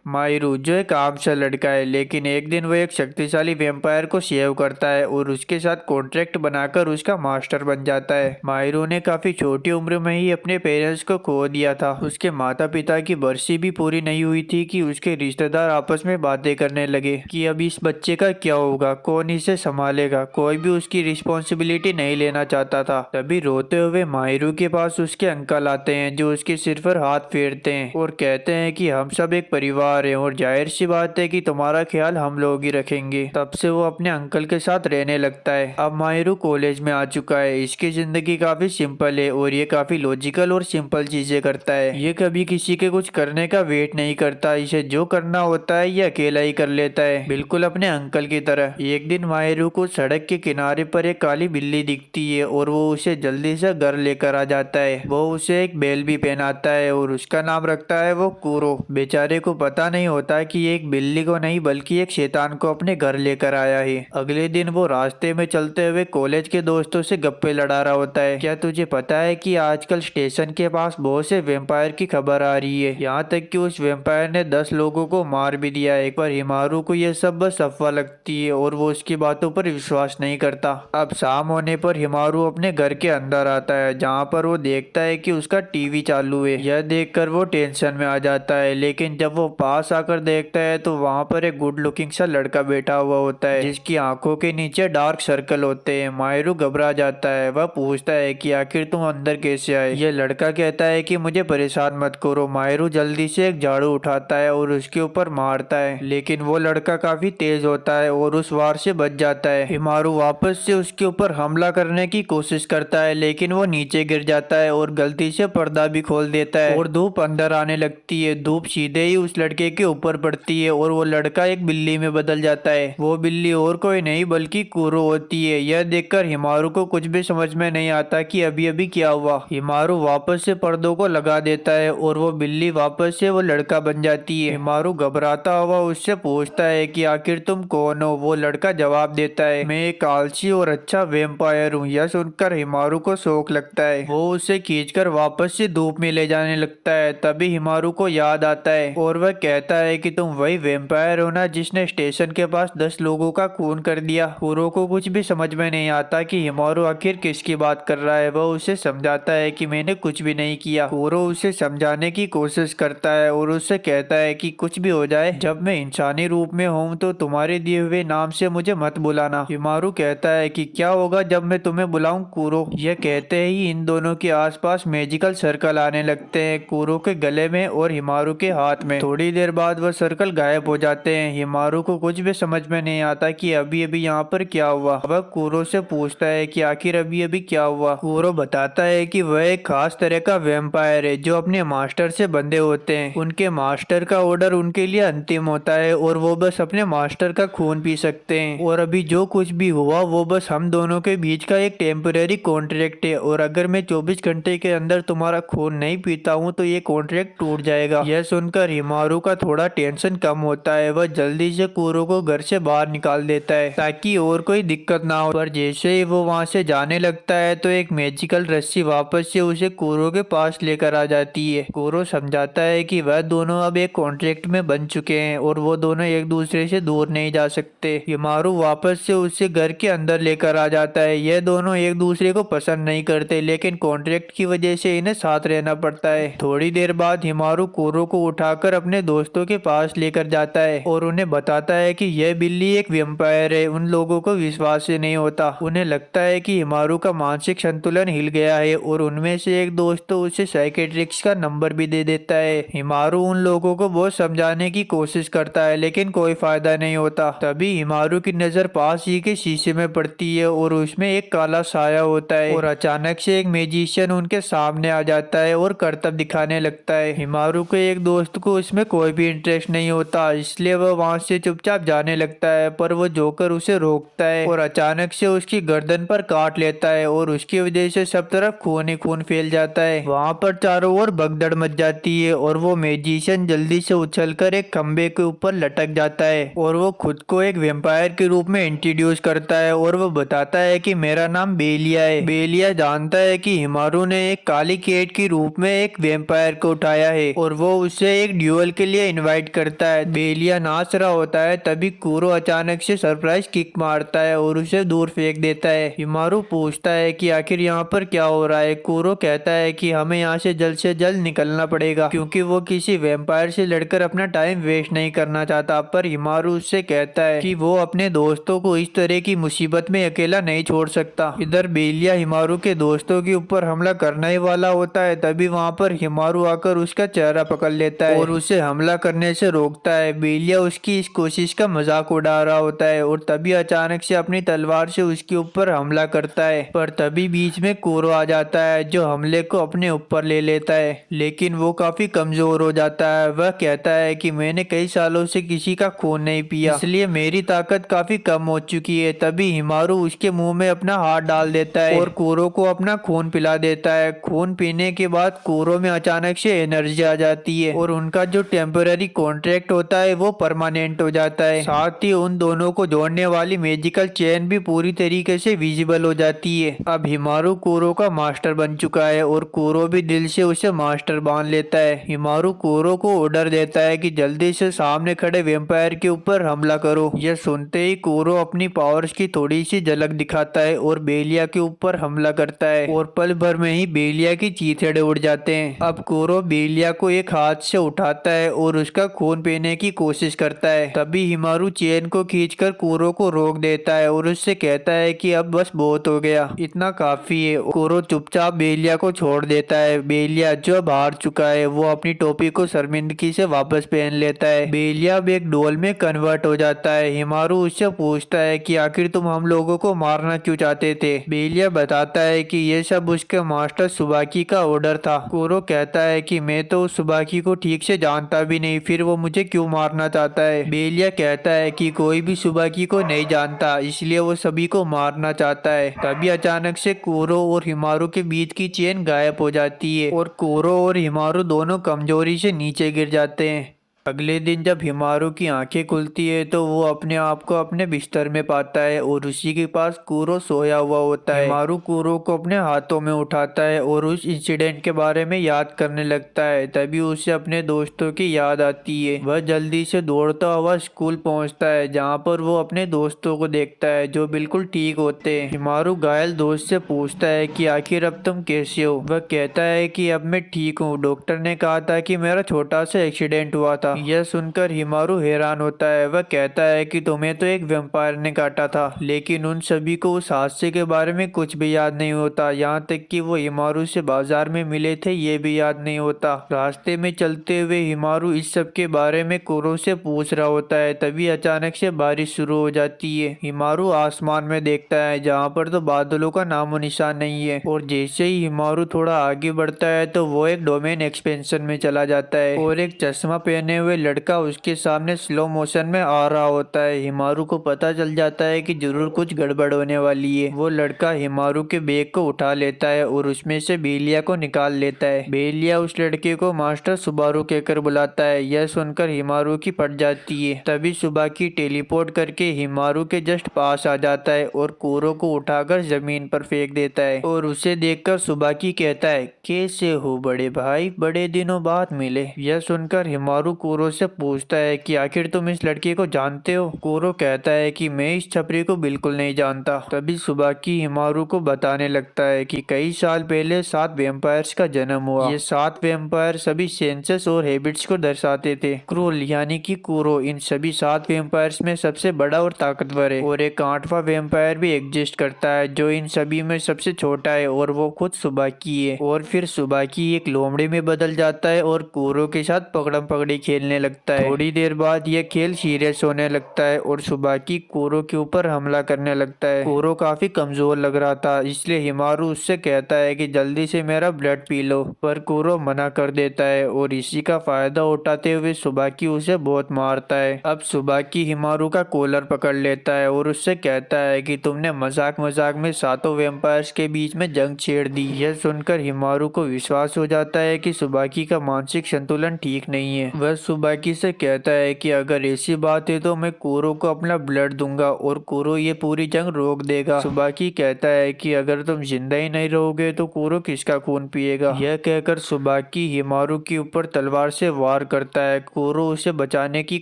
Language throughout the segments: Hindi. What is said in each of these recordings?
मायरू जो एक आम सा लड़का है, लेकिन एक दिन वो एक शक्तिशाली वेम्पायर को सेव करता है और उसके साथ कॉन्ट्रैक्ट बनाकर उसका मास्टर बन जाता है। मायरू ने काफी छोटी उम्र में ही अपने पेरेंट्स को खो दिया था। उसके माता पिता की बरसी भी पूरी नहीं हुई थी कि उसके रिश्तेदार आपस में बातें करने लगे कि अब इस बच्चे का क्या होगा, कौन इसे संभालेगा। कोई भी उसकी रिस्पॉन्सिबिलिटी नहीं लेना चाहता था। तभी रोते हुए मायरू के पास उसके अंकल आते हैं, जो उसके सिर पर हाथ फेरते हैं और कहते हैं कि हम सब एक परिवार है और जाहिर सी बात है कि तुम्हारा ख्याल हम लोग ही रखेंगे। तब से वो अपने अंकल के साथ रहने लगता है। अब मायरू कॉलेज में आ चुका है। इसकी जिंदगी काफी सिंपल है और ये काफी लॉजिकल और सिंपल चीजें करता है। ये कभी किसी के कुछ करने का वेट नहीं करता। इसे जो करना होता है ये अकेला ही कर लेता है, बिल्कुल अपने अंकल की तरह। एक दिन मायरू को सड़क के किनारे पर एक काली बिल्ली दिखती है और वो उसे जल्दी से घर लेकर आ जाता है। वो उसे एक बेल भी पहनाता है और उसका नाम रखता है वो कूरो। बेचारे को पता नहीं होता कि ये एक बिल्ली को नहीं बल्कि एक शैतान को अपने घर लेकर आया है। अगले दिन वो रास्ते में चलते हुए कॉलेज के दोस्तों से गप्पे लड़ा रहा होता है। क्या तुझे पता है कि आजकल स्टेशन के पास बहुत से वेम्पायर की खबर आ रही है, यहाँ तक कि उस वेम्पायर ने 10 लोगों को मार भी दिया है। पर हिमारू को यह सब बस अफवाह लगती है और वो उसकी बातों पर विश्वास नहीं करता। अब शाम होने पर हिमारू अपने घर के अंदर आता है, जहाँ पर वो देखता है कि उसका टीवी चालू है। यह देखकर वो टेंशन में आ जाता है, लेकिन जब वो पास आकर देखता है तो वहाँ पर एक गुड लुकिंग सा लड़का बैठा हुआ होता है, जिसकी आंखों के नीचे डार्क सर्कल होते हैं। मायरू घबरा जाता है। वह पूछता है कि आखिर तुम अंदर कैसे आए। यह लड़का कहता है कि मुझे परेशान मत करो। मायरू जल्दी से एक झाड़ू उठाता है और उसके ऊपर मारता है, लेकिन वो लड़का काफी तेज होता है और उस वार से बच जाता है। हिमारू वापस से उसके ऊपर हमला करने की कोशिश करता है, लेकिन वो नीचे गिर जाता है और गलती से पर्दा भी खोल देता है और धूप अंदर आने लगती है। धूप सीधे ही उस लड़के के ऊपर पड़ती है और वो लड़का एक बिल्ली में बदल जाता है। वो बिल्ली और कोई नहीं बल्कि कूरो होती है। यह देखकर हिमारू को कुछ भी समझ में नहीं आता कि अभी अभी क्या हुआ। हिमारू वापस से पर्दों को लगा देता है और वो बिल्ली वापस से वो लड़का बन जाती है। हिमारू घबराता हुआ उससे पूछता है कि आखिर तुम कौन हो। वो लड़का जवाब देता है, मैं एक आलसी और अच्छा वेम्पायर हूँ। यह सुनकर हिमारू को शौक लगता है। वो उसे खींचकर वापस से धूप में ले जाने लगता है। तभी हिमारू को याद आता है और वह कहता है कि तुम वही वेम्पायर हो ना जिसने स्टेशन के पास 10 लोगों का खून कर दिया। कूरो को कुछ भी समझ में नहीं आता कि हिमारू आखिर किसकी बात कर रहा है। वह उसे समझाता है कि मैंने कुछ भी नहीं किया। कूरो उसे समझाने की कोशिश करता है और उससे कहता है कि कुछ भी हो जाए, जब मैं इंसानी रूप में हूँ तो तुम्हारे दिए हुए नाम से मुझे मत बुलाना। हिमारू कहता है कि क्या होगा जब मैं तुम्हें बुलाऊं कूरो। यह कहते ही इन दोनों के आसपास मैजिकल सर्कल आने लगते हैं, कूरो के गले में और हिमारू के हाथ में। थोड़ी देर बाद वह सर्कल गायब हो जाते हैं। हिमारू को कुछ भी समझ में नहीं आता कि अभी अभी यहाँ पर क्या हुआ। वह कूरो से पूछता है कि आखिर अभी अभी क्या हुआ। कूरो बताता है कि वह एक खास तरह का वेम्पायर है जो अपने मास्टर से बंधे होते हैं। उनके मास्टर का ऑर्डर उनके लिए अंतिम होता है और वो बस अपने मास्टर का खून पी सकते हैं। और अभी जो कुछ भी हुआ वो बस हम दोनों के बीच का एक टेम्परेरी कॉन्ट्रैक्ट है और अगर मैं 24 घंटे के अंदर तुम्हारा खून नहीं पीता हूँ तो ये कॉन्ट्रैक्ट टूट जाएगा। यह सुनकर हिमारू का थोड़ा टेंशन कम होता है। वह जल्दी से कूरो को घर से बाहर निकाल देता है ताकि और कोई दिक्कत ना हो। पर जैसे ही वो वहाँ से जाने लगता है तो एक मैजिकल रस्सी वापस से उसे कूरो के पास लेकर आ जाती है। कूरो समझाता है कि वह दोनों अब एक कॉन्ट्रैक्ट में बन चुके हैं और वो दोनों एक दूसरे से दूर नहीं जा सकते। हिमारू वापस से उसे घर के अंदर लेकर आ जाता है। यह दोनों एक दूसरे को पसंद नहीं करते, लेकिन कॉन्ट्रैक्ट की वजह से इन्हें साथ रहना पड़ता है। थोड़ी देर बाद हिमारू कूरो को उठाकर अपने दोस्तों के पास लेकर जाता है और उन्हें बताता है कि यह बिल्ली एक वेम्पायर है। उन लोगों को विश्वास ही नहीं होता। उन्हें लगता है कि हिमारू का मानसिक संतुलन हिल गया है और उनमें से एक दोस्त तो उसे साइकेट्रिस्ट का नंबर भी दे देता है। हिमारू उन लोगों को बहुत समझाने की कोशिश करता है, लेकिन कोई फायदा नहीं होता। तभी हिमारू की नजर पास ही के शीशे में पड़ती है और उसमें एक काला साया होता है और अचानक से एक मैजिशियन उनके सामने आ जाता है और करतब दिखाने लगता है। हिमारू के एक दोस्त को इसमें कोई भी इंटरेस्ट नहीं होता, इसलिए वह वहाँ से चुपचाप जाने लगता है। पर वो जोकर उसे रोकता है और अचानक से उसकी गर्दन पर काट लेता है और उसकी वजह से सब तरफ खून ही खून फैल जाता है। वहाँ पर चारों ओर भगदड़ मच जाती है और वो मैजिशियन जल्दी से उछलकर एक खंबे के ऊपर लटक जाता है और वो खुद को एक वेम्पायर के रूप में इंट्रोड्यूस करता है और वो बताता है कि मेरा नाम बेलिया है। बेलिया जानता है कि हिमारू ने एक काली कैट के रूप में एक वेम्पायर को उठाया है और वो उसे एक ड्यूअल के लिए लिए इनवाइट करता है। बेलिया नाच रहा होता है तभी कुरो अचानक से सरप्राइज किक मारता है और उसे दूर फेंक देता है। हिमारू पूछता है कि आखिर यहाँ पर क्या हो रहा है। कुरो कहता है कि हमें यहाँ से जल्द निकलना पड़ेगा क्योंकि वो किसी वैम्पायर से लड़कर अपना टाइम वेस्ट नहीं करना चाहता। पर हिमारू उससे कहता है कि वो अपने दोस्तों को इस तरह की मुसीबत में अकेला नहीं छोड़ सकता। इधर बेलिया हिमारू के दोस्तों के ऊपर हमला करना ही वाला होता है तभी वहाँ पर हिमारू आकर उसका चेहरा पकड़ लेता है और उसे हमला करने से रोकता है। बेलिया उसकी इस कोशिश का मजाक उड़ा रहा होता है और तभी अचानक से अपनी तलवार से उसके ऊपर हमला करता है। पर तभी बीच में कुरो आ जाता है जो हमले को अपने ऊपर ले लेता है, लेकिन वो काफी कमजोर हो जाता है। वह कहता है कि मैंने कई सालों से किसी का खून नहीं पिया इसलिए मेरी ताकत काफी कम हो चुकी है। तभी हिमारू उसके मुंह में अपना हाथ डाल देता है और कुरो को अपना खून पिला देता है। खून पीने के बाद कुरो में अचानक से एनर्जी आ जाती है और उनका जो टेम्पररी कॉन्ट्रैक्ट होता है वो परमानेंट हो जाता है। साथ ही उन दोनों को जोड़ने वाली मैजिकल चेन भी पूरी तरीके से विजिबल हो जाती है। अब हिमारू कुरो का मास्टर बन चुका है और कुरो भी दिल से उसे मास्टर मान लेता है। हिमारू कुरो को ऑर्डर देता है कि जल्दी से सामने खड़े वैम्पायर के ऊपर हमला करो। यह सुनते ही कुरो अपनी पावर्स की थोड़ी सी झलक दिखाता है और बेलिया के ऊपर हमला करता है और पल भर में ही बेलिया की चीथड़े उड़ जाते हैं। अब कुरो बेलिया को एक हाथ से उठाता है और उसका खून पीने की कोशिश करता है। तभी हिमारू चेन को खींचकर कुरो को रोक देता है और उससे कहता है कि अब बस बहुत हो गया, इतना काफी है। कुरो चुपचाप बेलिया को छोड़ देता है। बेलिया जो अब हार चुका है वो अपनी टोपी को शर्मिंदगी से वापस पहन लेता है। बेलिया अब एक डोल में कन्वर्ट हो जाता है। हिमारू उससे पूछता है कि आखिर तुम हम लोगों को मारना क्यों चाहते थे। बेलिया बताता है कि ये सब उसके मास्टर सुबाकी का ऑर्डर था। कुरो कहता है कि मैं तो उस सुबाकी को ठीक से जानता भी नहीं, फिर वो मुझे क्यों मारना चाहता है। बेलिया कहता है कि कोई भी सुबाकी को नहीं जानता इसलिए वो सभी को मारना चाहता है। तभी अचानक से कुरो और हिमारू के बीच की चेन गायब हो जाती है और कुरो और हिमारू दोनों कमजोरी से नीचे गिर जाते हैं। अगले दिन जब हिमारू की आंखें खुलती है तो वो अपने आप को अपने बिस्तर में पाता है और उसी के पास कुरो सोया हुआ होता है। हिमारू कुरो को अपने हाथों में उठाता है और उस इंसिडेंट के बारे में याद करने लगता है। तभी उसे अपने दोस्तों की याद आती है। वह जल्दी से दौड़ता हुआ स्कूल पहुंचता है जहां पर वो अपने दोस्तों को देखता है जो बिल्कुल ठीक होते हैं। हिमारू घायल दोस्त से पूछता है कि आखिर अब तुम कैसे हो। वह कहता है कि अब मैं ठीक हूँ, डॉक्टर ने कहा था कि मेरा छोटा सा एक्सीडेंट हुआ था। यह सुनकर हिमारू हैरान होता है। वह कहता है कि तुम्हें तो एक वैम्पायर ने काटा था, लेकिन उन सभी को उस हादसे के बारे में कुछ भी याद नहीं होता। यहाँ तक कि वो हिमारू से बाजार में मिले थे ये भी याद नहीं होता। रास्ते में चलते हुए हिमारू इस सब के बारे में कुरो से पूछ रहा होता है। तभी अचानक से बारिश शुरू हो जाती है। हिमारू आसमान में देखता है जहाँ पर तो बादलों का नामो निशान नहीं है और जैसे ही हिमारू थोड़ा आगे बढ़ता है तो वो एक डोमेन एक्सपेंशन में चला जाता है और एक चश्मा पहने हुए लड़का उसके सामने स्लो मोशन में आ रहा होता है। हिमारू को पता चल जाता है कि जरूर कुछ गड़बड़ होने वाली है। वो लड़का हिमारू के बैग को उठा लेता है और उसमें से बेलिया को निकाल लेता है। बेलिया उस लड़के को मास्टर सुबारू कहकर बुलाता है। यह सुनकर हिमारू की फट जाती है। तभी सुबाकी टेलीपोर्ट करके हिमारू के जस्ट पास आ जाता है और कुरो को उठाकर जमीन पर फेंक देता है और उसे देखकर सुबाकी कहता है, कैसे हो बड़े भाई, बड़े दिनों बाद मिले। यह सुनकर हिमारू कुरो से पूछता है कि आखिर तुम इस लड़के को जानते हो। कुरो कहता है कि मैं इस छपरी को बिल्कुल नहीं जानता। तभी सुबाकी हिमारू को बताने लगता है कि कई साल पहले 7 वैम्पायर्स का जन्म हुआ। ये 7 वैम्पायर सभी सेंसेस और हैबिट्स को दर्शाते थे। क्रूल यानी कि कुरो इन सभी 7 वैम्पायर्स में सबसे बड़ा और ताकतवर है और एक 8वां वैम्पायर भी एग्जिस्ट करता है जो इन सभी में सबसे छोटा है और वो खुद सुबाकी है। और फिर सुबाकी एक लोमड़ी में बदल जाता है और कुरो के साथ पकड़म पकड़ी खेलने लगता है। थोड़ी देर बाद यह खेल सीरियस होने लगता है और सुबाकी कुरो के ऊपर हमला करने लगता है। कुरो काफी कमजोर लग रहा था इसलिए हिमारू उससे कहता है कि जल्दी से मेरा ब्लड पी लो, पर कुरो मना कर देता है और इसी का फायदा उठाते हुए सुबाकी उसे बहुत मारता है। अब सुबाकी हिमारू का कॉलर पकड़ लेता है और उससे कहता है कि तुमने मजाक मजाक में 7 वैम्पायर्स के बीच में जंग छेड़ दी। यह सुनकर हिमारू को विश्वास हो जाता है कि सुबाकी का मानसिक संतुलन ठीक नहीं है। वह सुबाकी से कहता है कि अगर ऐसी बात है तो मैं कुरो को अपना ब्लड दूंगा और कुरो ये पूरी जंग रोक देगा। सुबाकी कहता है कि अगर तुम जिंदा ही नहीं रहोगे तो कुरो किसका खून पिएगा। यह कहकर सुबाकी हिमारू के ऊपर तलवार से वार करता है। कुरो उसे बचाने की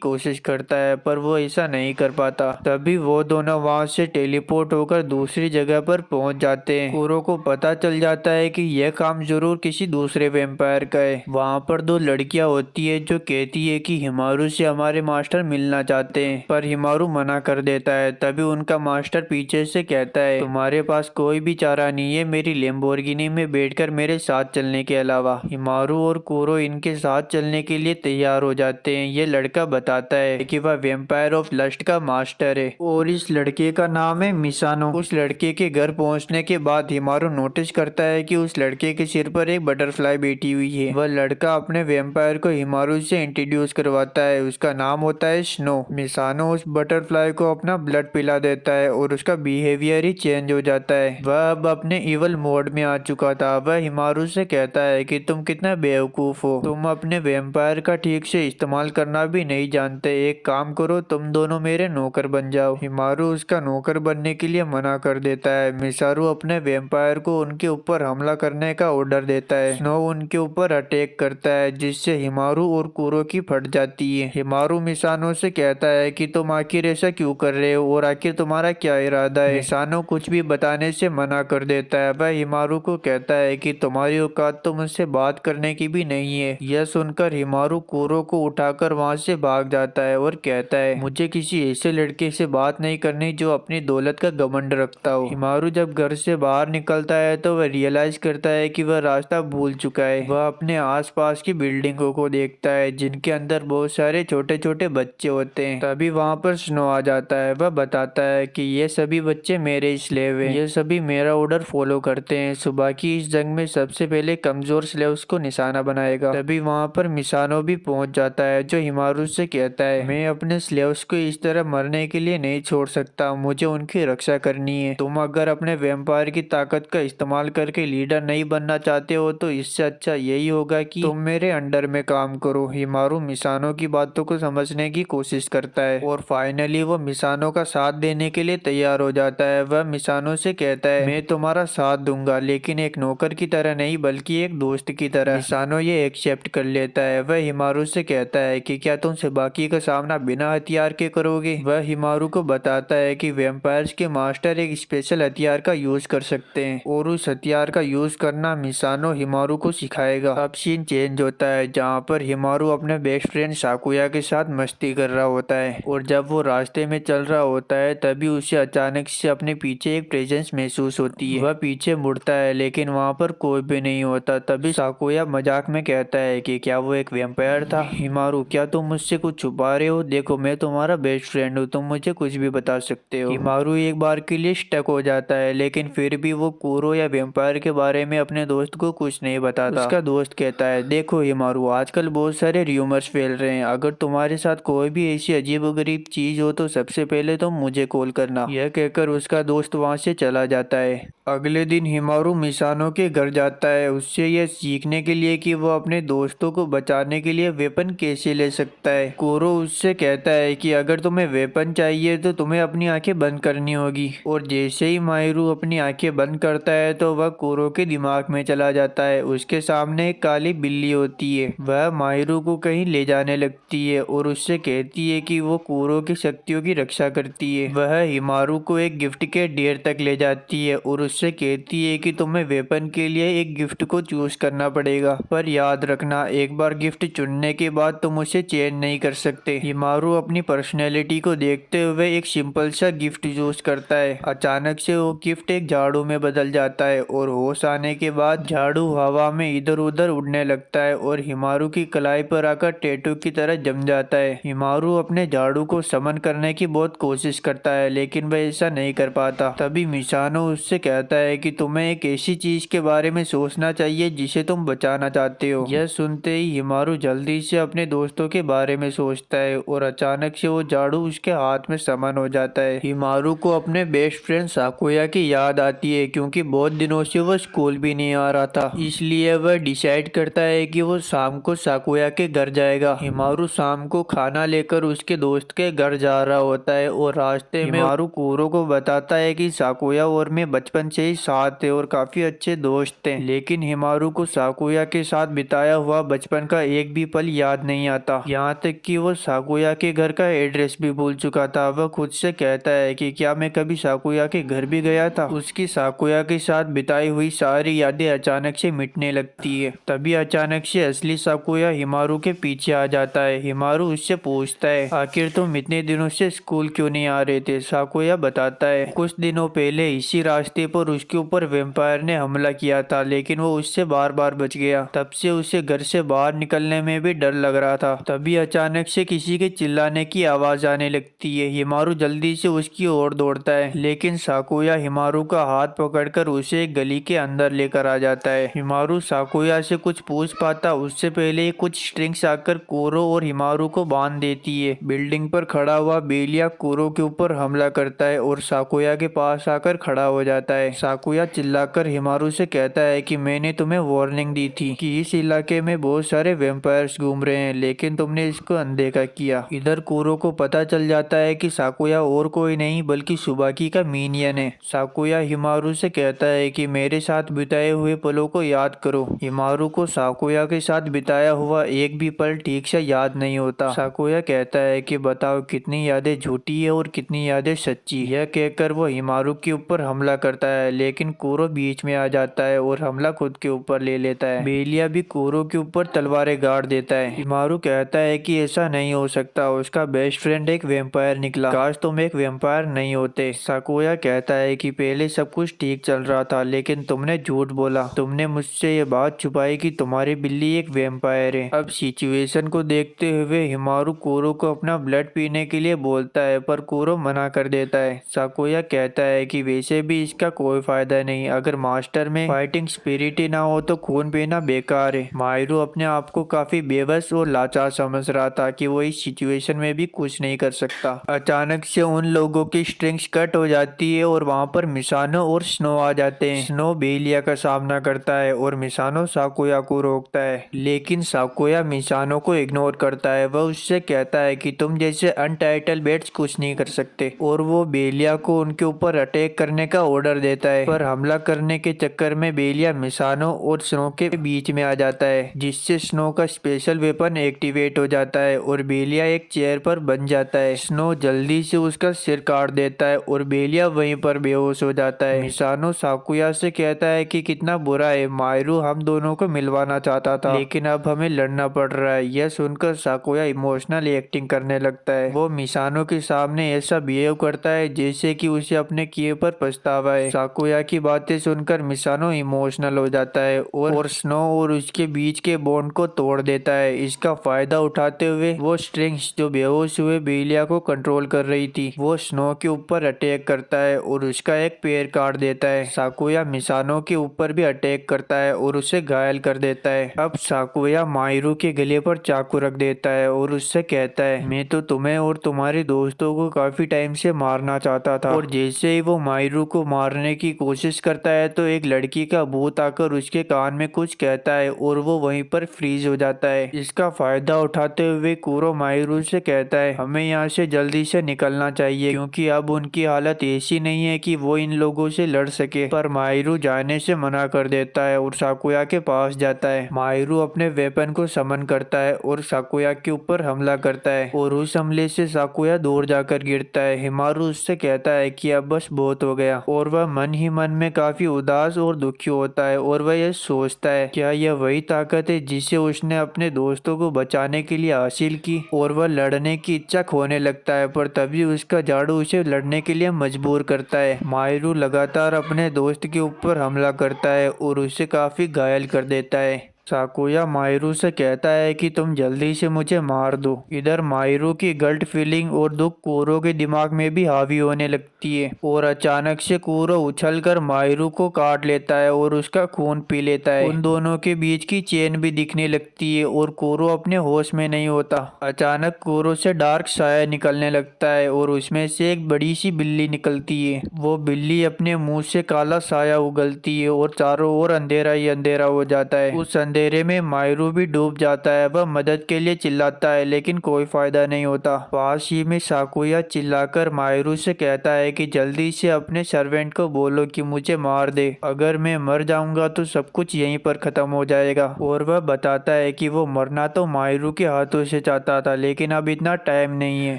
कोशिश करता है पर वो ऐसा नहीं कर पाता। तभी वो दोनों वहाँ से टेलीपोर्ट होकर दूसरी जगह पर पहुंच जाते हैं। कुरो को पता चल जाता है कि यह काम जरूर किसी दूसरे वेम्पायर का है। वहाँ पर दो लड़कियां होती है जो कहती है कि हिमारू से हमारे मास्टर मिलना चाहते हैं, पर हिमारू मना कर देता है। तभी उनका मास्टर पीछे से कहता है तुम्हारे पास कोई भी चारा नहीं है मेरी लैम्बोर्गिनी में बैठकर मेरे साथ चलने के अलावा। हिमारू और कुरो इनके साथ चलने के लिए तैयार हो जाते हैं। ये लड़का बताता है कि वह वेम्पायर ऑफ लस्ट का मास्टर है और इस लड़के का नाम है मिसानो। उस लड़के के घर पहुंचने के बाद हिमारू नोटिस करता है कि उस लड़के के सिर पर एक बटरफ्लाई बैठी हुई है। वह लड़का अपने वेम्पायर को हिमारू से इंट्रोड्यूस करवाता है। उसका नाम होता है स्नो। मिसानो उस बटरफ्लाई को अपना ब्लड पिला देता है और उसका बिहेवियर ही चेंज हो जाता है। वह अब अपने इवल मोड में आ चुका था। वह हिमारू से कहता है कि तुम कितना बेवकूफ हो, तुम अपने वेम्पायर का ठीक से इस्तेमाल करना भी नहीं जानते। एक काम करो, तुम दोनों मेरे नौकर बन जाओ। हिमारू उसका नौकर बनने के लिए मना कर देता है। मिसारू अपने वेम्पायर को उनके ऊपर हमला करने का ऑर्डर देता है। स्नो उनके ऊपर अटैक करता है जिससे हिमारू और कुरो की फट जाती है। हिमारू मिसानो से कहता है कि तुम आखिर ऐसा क्यों कर रहे हो और आखिर तुम्हारा क्या इरादा है। मिसानो कुछ भी बताने से मना कर देता है। वह हिमारू को कहता है कि तुम्हारी औकात तो मुझसे बात करने की भी नहीं है। यह सुनकर हिमारू कुरो को उठाकर वहाँ से भाग जाता है और कहता है मुझे किसी ऐसे लड़के से बात नहीं करनी जो अपनी दौलत का घमंड रखता हो। हिमारू जब घर से बाहर निकलता है तो वह रियलाइज करता है कि वह रास्ता भूल चुका है। वह अपने आसपास की बिल्डिंगों को देखता है जिनके अंदर बहुत सारे छोटे छोटे बच्चे होते हैं। तभी वहाँ पर स्नो आ जाता है। वह बताता है कि ये सभी बच्चे मेरे स्लेव हैं। ये सभी मेरा ऑर्डर फॉलो करते हैं। सुबह की इस जंग में सबसे पहले कमजोर स्लेव्स को निशाना बनाएगा। तभी वहाँ पर मिसानो भी पहुंच जाता है जो हिमारू से कहता है मैं अपने स्लेव्स को इस तरह मरने के लिए नहीं छोड़ सकता, मुझे उनकी रक्षा करनी है। तुम अगर अपने वेम्पायर की ताकत का इस्तेमाल करके लीडर नहीं बनना चाहते हो तो इससे अच्छा यही होगा कि तुम मेरे अंडर में काम करो। हिमारू मिसानो की बातों को समझने की कोशिश करता है और फाइनली वो मिसानो का साथ देने के लिए तैयार हो जाता है। वह मिसानो से कहता है मैं तुम्हारा साथ दूंगा लेकिन एक नौकर की तरह नहीं बल्कि एक दोस्त की तरह। मिसानो ये एक्सेप्ट कर लेता है। वह हिमारू से कहता है कि क्या तुम बाकी का सामना बिना हथियार के करोगे। वह हिमारू को बताता है कि वेम्पायर्स के मास्टर एक स्पेशल हथियार का यूज कर सकते हैं और उस हथियार का यूज करना मिसानो हिमारू को सिखाएगा। अब सीन चेंज होता है जहाँ पर हिमारू अपने बेस्ट फ्रेंड साकुया के साथ मस्ती कर रहा होता है और जब वो रास्ते में चल रहा होता है तभी उसे अचानक से अपने पीछे एक प्रेजेंस महसूस होती है। वह पीछे मुड़ता है लेकिन वहाँ पर कोई भी नहीं होता। तभी साकुया मजाक में कहता है कि क्या वो एक वेम्पायर था। हिमारू क्या तुम मुझसे कुछ छुपा रहे हो, देखो मैं तुम्हारा बेस्ट फ्रेंड हूँ, तुम मुझे कुछ भी बता सकते हो। हिमारू एक बार के लिए स्टक हो जाता है लेकिन फिर भी वो कुरो या वेम्पायर के बारे में अपने दोस्त को कुछ नहीं बताता। उसका दोस्त कहता है देखो हिमारू आजकल बहुत सारे र्यूमर्स फैल रहे हैं, अगर तुम्हारे साथ कोई भी ऐसी अजीबोगरीब चीज हो तो सबसे पहले तुम मुझे कॉल करना। यह कहकर उसका दोस्त वहाँ से चला जाता है। अगले दिन हिमारू मिसानो के घर जाता है उससे यह सीखने के लिए कि वो अपने दोस्तों को बचाने के लिए वेपन कैसे ले सकता है। कुरो उससे कहता है कि अगर तुम्हें वेपन चाहिए तो तुम्हें अपनी आंखें बंद करनी होगी और जैसे ही माहिरू अपनी आंखें बंद करता है तो वह कुरो के दिमाग में चला जाता है। उसके सामने एक काली बिल्ली होती है। वह माहिरू को कहीं ले जाने लगती है और उससे कहती है कि वो कुरो की शक्तियों की रक्षा करती है। वह हिमारू को एक गिफ्ट के ढेर तक ले जाती है और उससे कहती है कि तुम्हें वेपन के लिए एक गिफ्ट को चूज करना पड़ेगा, पर याद रखना एक बार गिफ्ट चुनने के बाद तुम उसे चेंज नहीं कर सकते। हिमारू अपनी पर्सनैलिटी को देखते हुए एक सिंपल सा गिफ्ट चूज करता है। अचानक से वो गिफ्ट एक झाड़ू में बदल जाता है और होश आने के बाद झाड़ू हवा में इधर उधर उड़ने लगता है और हिमारू की कलाई पर आकर टैटू की तरह जम जाता है। हिमारू अपने झाड़ू को समन करने की बहुत कोशिश करता है लेकिन वह ऐसा नहीं कर पाता। तभी मिसानो उससे कहता है कि तुम्हें एक ऐसी चीज के बारे में सोचना चाहिए जिसे तुम बचाना चाहते हो। यह सुनते ही हिमारू जल्दी से अपने दोस्तों के बारे में सोचता है और अचानक से वो झाड़ू उसके हाथ में समन हो जाता है। हिमारू को अपने बेस्ट फ्रेंड साकुया की याद आती है क्योंकि बहुत दिनों से वो स्कूल भी नहीं आ रहा था, इसलिए वह डिसाइड करता है कि वो शाम को साकुया के घर जाएगा। हिमारू शाम को खाना लेकर उसके दोस्त के घर जा रहा होता है और रास्ते में हिमारू कूरो को बताता है कि साकुया और मैं बचपन से ही साथ थे और काफी अच्छे दोस्त थे, लेकिन हिमारू को साकुया के साथ बिताया हुआ बचपन का एक भी पल याद नहीं आता। यहाँ तक कि वो साकुया के घर का एड्रेस भी भूल चुका था। वह खुद से कहता है कि क्या मैं कभी साकुया के घर भी गया था। उसकी साकुया के साथ बिताई हुई सारी यादें अचानक से मिटने लगती है। तभी अचानक से असली साकुया हिमारू के पीछे आ जाता है। हिमारू उससे पूछता है, आखिर तुम इतने दिनों से स्कूल क्यों नहीं आ रहे थे। साकुया बताता है, कुछ दिनों पहले इसी रास्ते पर उसके ऊपर वेम्पायर ने हमला किया था, लेकिन वो उससे बार बार बच गया। तब से उसे घर से बाहर निकलने में भी डर लग रहा था। तभी अचानक से किसी के चिल्लाने की आवाज आने लगती है। हिमारू जल्दी से उसकी ओर दौड़ता है, लेकिन साकुया हिमारू का हाथ पकड़कर उसे एक गली के अंदर लेकर आ जाता है। हिमारू साकुया से कुछ पूछ पाता उससे पहले कुछ स्ट्रिंग्स आकर कोरो और हिमारू को बांध देती है। बिल्डिंग पर खड़ा हुआ बेलिया कोरो के ऊपर हमला करता है और साकुया के पास आकर खड़ा हो जाता है। साकुया चिल्लाकर हिमारू से कहता है कि मैंने तुम्हें वार्निंग दी थी कि इस इलाके में बहुत सारे वेम्पायर्स घूम रहे हैं, लेकिन तुमने इसको अनदेखा किया। इधर कोरो को पता चल जाता है कि साकुया और कोई नहीं बल्कि सुबाकी का मिनियन है। साकुया हिमारू से कहता है कि मेरे साथ बिताए हुए पलों को याद करो। हिमारू को साकुया के साथ बिताया हुआ एक भी पल ठीक से याद नहीं होता। साकुया कहता है कि बताओ कितनी यादें झूठी है और कितनी यादें सच्ची। यह कहकर वो हिमारू के ऊपर हमला करता है, लेकिन कोरो बीच में आ जाता है और हमला खुद के ऊपर ले लेता है। बेलिया भी कोरो के ऊपर तलवारें गाड़ देता है। हिमारू कहता है कि ऐसा नहीं हो सकता, उसका बेस्ट फ्रेंड एक वेम्पायर निकला, काश तुम एक वेम्पायर नहीं होते। साकुया कहता है कि पहले सब कुछ ठीक चल रहा था, लेकिन तुमने झूठ बोला। तुमने मुझसे ये बात छुपाई कि तुम्हारी बिल्ली एक वेम्पायर है। अब सिचुएशन को देखते हुए हिमारू कोरो को अपना ब्लड पीने के लिए बोलता है, पर कोरो मना कर देता है। साकुया कहता है कि वैसे भी इसका कोई फायदा नहीं, अगर मास्टर में फाइटिंग स्पिरिट ही ना हो तो खून पीना बेकार है। माहिरू अपने आप को काफी बेबस और लाचार समझ रहा था कि वो इस सिचुएशन में भी कुछ नहीं कर सकता। अचानक से उन लोगों की स्ट्रिंग्स कट हो जाती है और वहाँ पर मिसानो और स्नो आ जाते हैं। स्नो बेलिया का सामना करता है और मिसानो साकुया को रोकता है, लेकिन साकुया मिसानो को इग्नोर करता है। वह उससे कहता है कि तुम जैसे अनटाइटल बेट्स कुछ नहीं कर सकते, और वो बेलिया को उनके ऊपर अटैक करने का ऑर्डर देता है। पर हमला करने के चक्कर में बेलिया मिसानो और स्नो के बीच में आ जाता है, जिससे स्नो का स्पेशल वेपन एक्टिवेट हो जाता है और बेलिया एक चेयर पर बन जाता है। स्नो जल्दी से उसका सिर काट देता है और बेलिया वहीं पर बेहोश हो जाता है। मिसानो साकुया से कहता है कि कितना बुरा है, माहिरू हम दोनों को मिलवाना चाहता था, लेकिन अब हमें लड़ना पड़ रहा है। यह सुनकर साकुया इमोशनल एक्टिंग करने लगता है। वो मिसानो के सामने ऐसा बिहेव करता है जैसे कि उसे अपने किए पर पछतावा है। साकुया की बातें सुनकर मिसानो इमोशनल हो जाता है और स्नो और उसके बीच के बॉन्ड को तोड़ देता है। इसका फायदा उठाते हुए वो स्ट्रिंग्स जो बेहोश हुए बेलिया को कंट्रोल कर रही थी, वो स्नो के ऊपर अटैक करता है और उसका एक पैर काट देता है। साकुया मिसानो के ऊपर भी अटैक करता है और उसे घायल कर देता है। अब साकुया माहिरू के गले पर चाकू रख देता है और उससे कहता है, मैं तो तुम्हें और तुम्हारे दोस्तों को काफी टाइम से मारना चाहता था। और जैसे ही वो माहिरू को मारने की कोशिश करता है तो एक लड़की का भूत आकर उसके कान में कुछ कहता है और वो वहीं पर फ्रीज हो जाता है। इसका फायदा उठाते हुए कोरो माहिरू से कहता है, हमें यहाँ से जल्दी से निकलना चाहिए, क्योंकि अब उनकी हालत ऐसी नहीं है कि वो इन लोगों से लड़ सके। पर माहिरू जाने से मना कर देता है और साकुया के पास जाता है। माहिरू अपने वेपन को समन करता है और साकुया के ऊपर हमला करता है और उस हमले से साकुया दूर जाकर गिरता है। हिमारू उससे कहता है कि अब बस बहुत हो गया, और वह मन ही मन में काफी उदास और दुखी होता है और वह यह सोचता है, क्या यह वही ताकत है जिसे उसने अपने दोस्तों को बचाने के लिए हासिल की। और वह लड़ने की इच्छा खोने लगता है, पर तभी उसका झाड़ू उसे लड़ने के लिए मजबूर करता है। माहिरू लगातार अपने दोस्त के ऊपर हमला करता है और उसे काफी घायल कर देता है। साकुया माहिरू से कहता है कि तुम जल्दी से मुझे मार दो। इधर माहिरू की गल्ट फीलिंग और दुख कोरो के दिमाग में भी हावी होने लगती है और अचानक से कोरो उछलकर माहिरू को काट लेता है और उसका खून पी लेता है। उन दोनों के बीच की चेन भी दिखने लगती है और कोरो अपने होश में नहीं होता। अचानक कोरो से डार्क साया निकलने लगता है और उसमें से एक बड़ी सी बिल्ली निकलती है। वो बिल्ली अपने मुंह से काला साया उगलती है और चारों ओर अंधेरा ही अंधेरा हो जाता है। उस अंधेरे में मायरू भी डूब जाता है। वह मदद के लिए चिल्लाता है लेकिन कोई फायदा नहीं होता। पास ही में साकुया चिल्लाकर मायरू से कहता है कि जल्दी से अपने सर्वेंट को बोलो कि मुझे मार दे। अगर मैं मर जाऊंगा तो सब कुछ यहीं पर खत्म हो जाएगा। और वह बताता है कि वो मरना तो मायरू के हाथों से चाहता था लेकिन अब इतना टाइम नहीं है।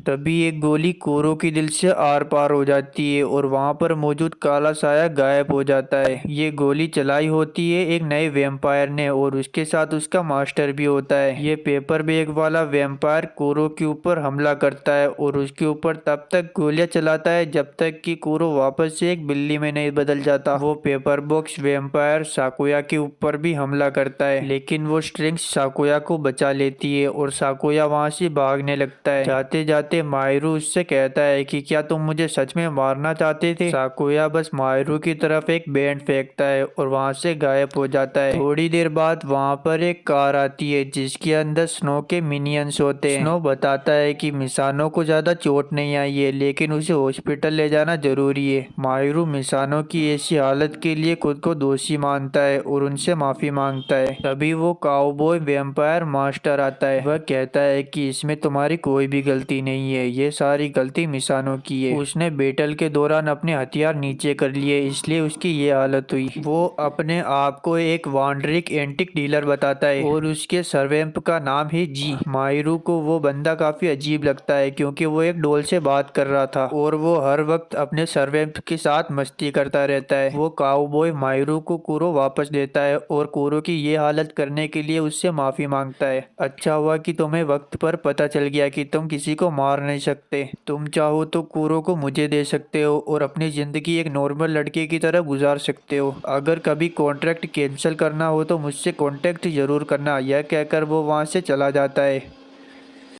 तभी एक गोली कोरो के दिल से आर पार हो जाती है और वहाँ पर मौजूद काला साया गायब हो जाता है। ये गोली चलाई होती है एक नए वेम्पायर ने और उसके साथ उसका मास्टर भी होता है। ये पेपर बैग वाला वेम्पायर कोरो के ऊपर हमला करता है और उसके ऊपर तब तक गोलियां चलाता है जब तक कि कोरो वापस से एक बिल्ली में नहीं बदल जाता। वो पेपर बॉक्स वेम्पायर साकुया के ऊपर भी हमला करता है लेकिन वो स्ट्रिंग्स साकुया को बचा लेती है और साकुया वहाँ से भागने लगता है। जाते जाते मायरू उससे कहता है कि क्या तुम मुझे सच में मारना चाहते थे। साकुया बस मायरू की तरफ एक बैंड फेंकता है और वहाँ से गायब हो जाता है। थोड़ी देर बाद वहाँ पर एक कार आती है जिसके अंदर स्नो के मिनियंस होते हैं। स्नो बताता है कि मिसानो को ज्यादा चोट नहीं आई है लेकिन उसे हॉस्पिटल ले जाना जरूरी है। मायरू मिसानो की ऐसी हालत के लिए खुद को दोषी मानता है और उनसे माफी मांगता है। तभी वो काउबॉय वेम्पायर मास्टर आता है। वह कहता है कि इसमें तुम्हारी कोई भी गलती नहीं है, ये सारी गलती मिसानो की है। उसने बैटल के दौरान अपने हथियार नीचे कर लिए इसलिए उसकी ये हालत हुई। वो अपने आप को एक वांडरिक एंटिक डीलर बताता है और उसके सर्वेंट का नाम है जी। मायरू को वो बंदा काफी अजीब लगता है क्योंकि वो एक डोल से बात कर रहा था और वो हर वक्त अपने सर्वेंट के साथ मस्ती करता रहता है। वो काउबॉय मायरू को कुरो वापस देता है और कुरो की ये हालत करने के लिए उससे माफी मांगता है। अच्छा हुआ कि तुम्हें वक्त पर पता चल गया कि तुम किसी को मार नहीं सकते। तुम चाहो तो कुरो को मुझे दे सकते हो और अपनी जिंदगी एक नॉर्मल लड़के की तरह गुजार सकते हो। अगर कभी कॉन्ट्रैक्ट कैंसिल करना हो तो मुझसे कॉन्टेक्ट जरूर करना। यह कहकर वो वहाँ से चला जाता है।